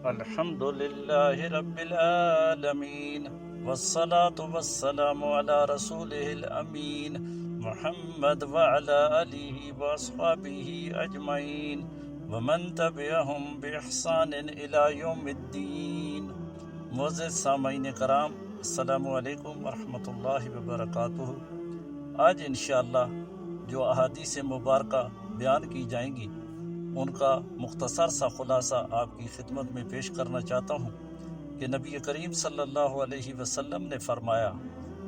الحمد للہ رب العالمین والصلاة والسلام علی رسولہ الامین محمد وعلی آلہ واصحابہ اجمعین ومن تبعہم بإحسان الی یوم الدین۔ معزز سامعین کرام، السلام علیکم ورحمۃ اللہ وبرکاتہ۔ آج انشاءاللہ جو احادیث مبارکہ بیان کی جائیں گی ان کا مختصر سا خلاصہ آپ کی خدمت میں پیش کرنا چاہتا ہوں کہ نبی کریم صلی اللہ علیہ وسلم نے فرمایا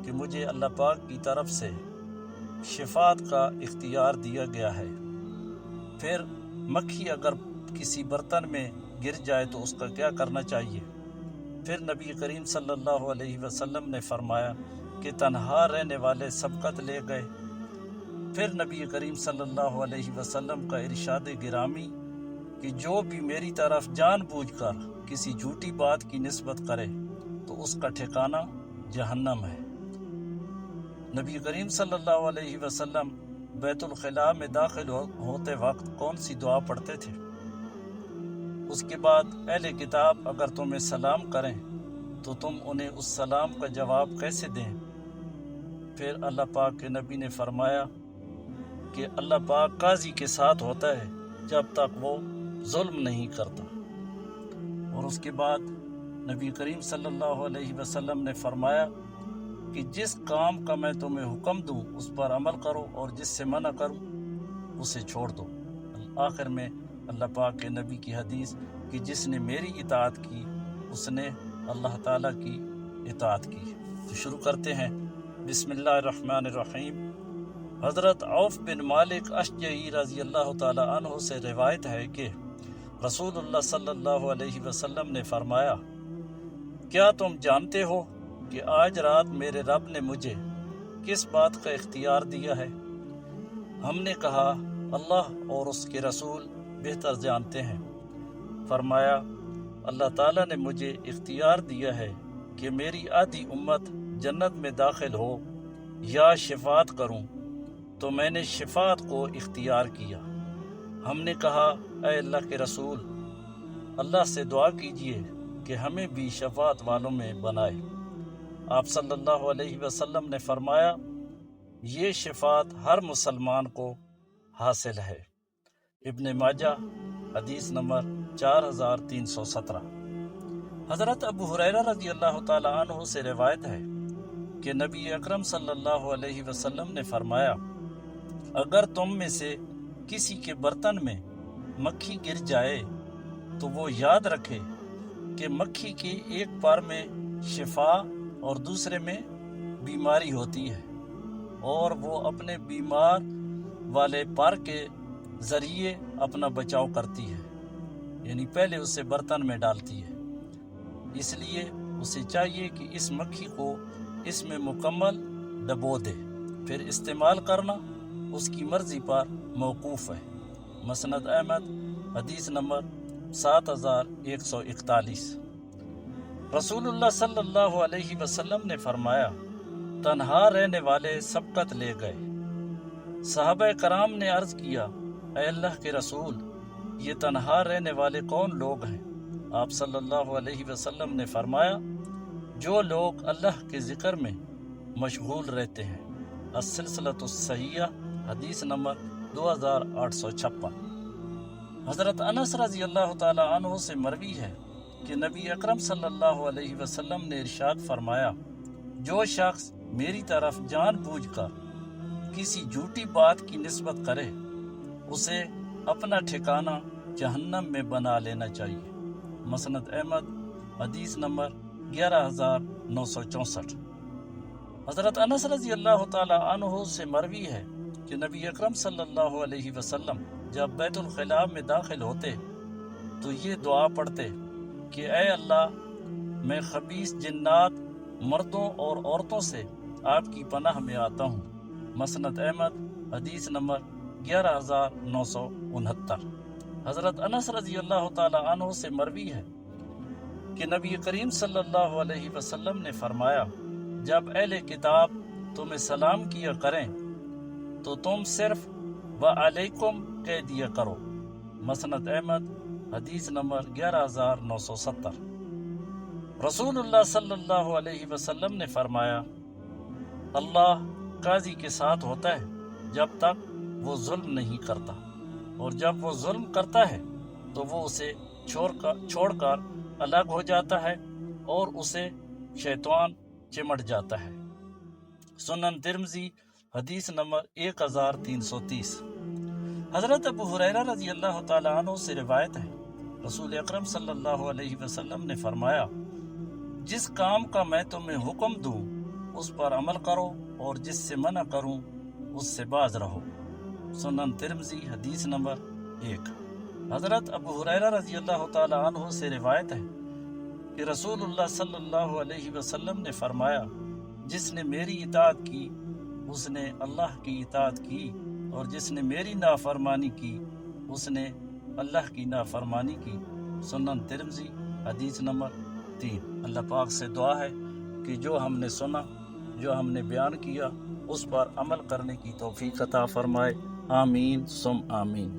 کہ مجھے اللہ پاک کی طرف سے شفاعت کا اختیار دیا گیا ہے۔ پھر مکھی اگر کسی برتن میں گر جائے تو اس کا کیا کرنا چاہیے؟ پھر نبی کریم صلی اللہ علیہ وسلم نے فرمایا کہ تنہا رہنے والے سبقت لے گئے۔ پھر نبی کریم صلی اللہ علیہ وسلم کا ارشاد گرامی کہ جو بھی میری طرف جان بوجھ کر کسی جھوٹی بات کی نسبت کرے تو اس کا ٹھکانہ جہنم ہے۔ نبی کریم صلی اللہ علیہ وسلم بیت الخلاء میں داخل ہوتے وقت کون سی دعا پڑھتے تھے؟ اس کے بعد اہل کتاب اگر تمہیں سلام کریں تو تم انہیں اس سلام کا جواب کیسے دیں؟ پھر اللہ پاک کے نبی نے فرمایا کہ اللہ پاک قاضی کے ساتھ ہوتا ہے جب تک وہ ظلم نہیں کرتا۔ اور اس کے بعد نبی کریم صلی اللہ علیہ وسلم نے فرمایا کہ جس کام کا میں تمہیں حکم دوں اس پر عمل کرو اور جس سے منع کروں اسے چھوڑ دو۔ آخر میں اللہ پاک کے نبی کی حدیث کہ جس نے میری اطاعت کی اس نے اللہ تعالیٰ کی اطاعت کی۔ تو شروع کرتے ہیں۔ بسم اللہ الرحمن الرحیم۔ حضرت عوف بن مالک اشجعی رضی اللہ تعالی عنہ سے روایت ہے کہ رسول اللہ صلی اللہ علیہ وسلم نے فرمایا، کیا تم جانتے ہو کہ آج رات میرے رب نے مجھے کس بات کا اختیار دیا ہے؟ ہم نے کہا اللہ اور اس کے رسول بہتر جانتے ہیں۔ فرمایا اللہ تعالیٰ نے مجھے اختیار دیا ہے کہ میری آدھی امت جنت میں داخل ہو یا شفاعت کروں، تو میں نے شفاعت کو اختیار کیا۔ ہم نے کہا اے اللہ کے رسول، اللہ سے دعا کیجئے کہ ہمیں بھی شفاعت والوں میں بنائے۔ آپ صلی اللہ علیہ وسلم نے فرمایا یہ شفاعت ہر مسلمان کو حاصل ہے۔ ابن ماجہ حدیث نمبر 4317۔ حضرت ابو ہریرہ رضی اللہ تعالی عنہ سے روایت ہے کہ نبی اکرم صلی اللہ علیہ وسلم نے فرمایا، اگر تم میں سے کسی کے برتن میں مکھی گر جائے تو وہ یاد رکھے کہ مکھی کے ایک پر میں شفا اور دوسرے میں بیماری ہوتی ہے، اور وہ اپنے بیمار والے پر کے ذریعے اپنا بچاؤ کرتی ہے، یعنی پہلے اسے برتن میں ڈالتی ہے۔ اس لیے اسے چاہیے کہ اس مکھی کو اس میں مکمل ڈبو دے، پھر استعمال کرنا اس کی مرضی پر موقوف ہے۔ مسند احمد حدیث نمبر 7141۔ رسول اللہ صلی اللہ علیہ وسلم نے فرمایا تنہا رہنے والے سبقت لے گئے۔ صحابہ کرام نے عرض کیا اے اللہ کے رسول، یہ تنہا رہنے والے کون لوگ ہیں؟ آپ صلی اللہ علیہ وسلم نے فرمایا جو لوگ اللہ کے ذکر میں مشغول رہتے ہیں۔ السلسلۃ الصحیحہ حدیث نمبر 2856۔ حضرت انس رضی اللہ تعالی عنہ سے مروی ہے کہ نبی اکرم صلی اللہ علیہ وسلم نے ارشاد فرمایا جو شخص میری طرف جان بوجھ کر کسی جھوٹی بات کی نسبت کرے اسے اپنا ٹھکانہ جہنم میں بنا لینا چاہیے۔ مسند احمد حدیث نمبر 11964۔ حضرت انس رضی اللہ تعالی عنہ سے مروی ہے کہ نبی اکرم صلی اللہ علیہ وسلم جب بیت الخلاء میں داخل ہوتے تو یہ دعا پڑھتے کہ اے اللہ، میں خبیث جنات مردوں اور عورتوں سے آپ کی پناہ میں آتا ہوں۔ مسند احمد حدیث نمبر 11969۔ حضرت انس رضی اللہ تعالی عنہ سے مروی ہے کہ نبی کریم صلی اللہ علیہ وسلم نے فرمایا جب اہل کتاب تمہیں سلام کیا کریں تو تم صرف وعلیکم کہہ دیا کرو۔ مسند احمد حدیث نمبر 11970۔ رسول اللہ صلی اللہ علیہ وسلم نے فرمایا، اللہ قاضی کے ساتھ ہوتا ہے جب تک وہ ظلم نہیں کرتا، اور جب وہ ظلم کرتا ہے تو وہ اسے چھوڑ کر الگ ہو جاتا ہے اور اسے شیطان چمٹ جاتا ہے۔ سنن ترمذی حدیث نمبر 1330۔ حضرت ابو ہریرہ رضی اللہ تعالیٰ عنہ سے روایت ہے، رسول اکرم صلی اللہ علیہ وسلم نے فرمایا، جس کام کا میں تمہیں حکم دوں اس پر عمل کرو، اور جس سے منع کروں اس سے باز رہو۔ سنن ترمذی حدیث نمبر 1۔ حضرت ابو ہریرہ رضی اللہ تعالیٰ عنہ سے روایت ہے کہ رسول اللہ صلی اللہ علیہ وسلم نے فرمایا، جس نے میری اطاعت کی اس نے اللہ کی اطاعت کی، اور جس نے میری نافرمانی کی اس نے اللہ کی نافرمانی کی۔ سنن ترمذی حدیث نمبر 3۔ اللہ پاک سے دعا ہے کہ جو ہم نے سنا، جو ہم نے بیان کیا، اس پر عمل کرنے کی توفیق عطا فرمائے۔ آمین ثم آمین۔